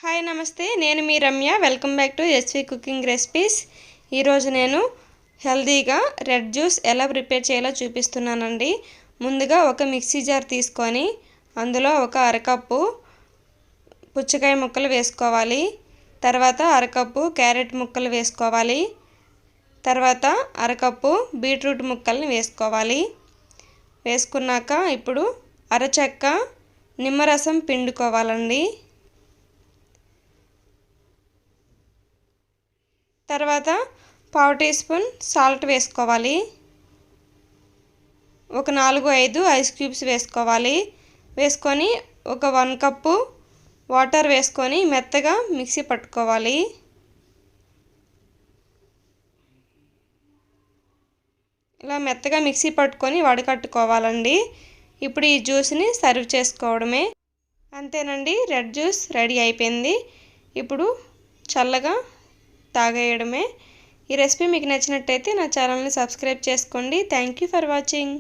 Hi నమస్తే, నేను మీ Ramya. Welcome back to SV cooking recipes. ఈరోజు నేను హెల్తీగా రెడ్ జ్యూస్ ఎలా ప్రిపేర్ చేయాలో చూపిస్తున్నానండి. ముందుగా ఒక మిక్సీ జార్ తీసుకొని అందులో ఒక అరకప్పు పుచ్చకాయ ముక్కలు వేసుకోవాలి. తర్వాత అరకప్పు క్యారెట్ ముక్కలు వేసుకోవాలి. తర్వాత అరకప్పు బీట్రూట్ ముక్కల్ని వేసుకోవాలి. వేసుకున్నాక ఇప్పుడు అరచెక్క నిమ్మరసం పిండుకోవాలండి. తర్వాత పావు టీ స్పూన్ సాల్ట్ వేసుకోవాలి. ఒక 4-5 ఐస్ క్యూబ్స్ వేసుకోవాలి. వేసుకొని ఒక 1 కప్పు వాటర్ వేసుకొని మెత్తగా మిక్సీ పట్టుకోవాలి. ఇలా మెత్తగా మిక్సీ పట్టుకొని వడకట్టుకోవాలండి. ఇప్పుడు ఈ జ్యూస్ని సర్వ్ చేసుకోవడమే. అంతేనండి, రెడ్ జ్యూస్ రెడీ అయిపోయింది. ఇప్పుడు చల్లగా తాగేయడమే. ఈ రెసిపీ మీకు నచ్చినట్టయితే నా ఛానల్ని సబ్స్క్రైబ్ చేసుకోండి. Thank you for watching.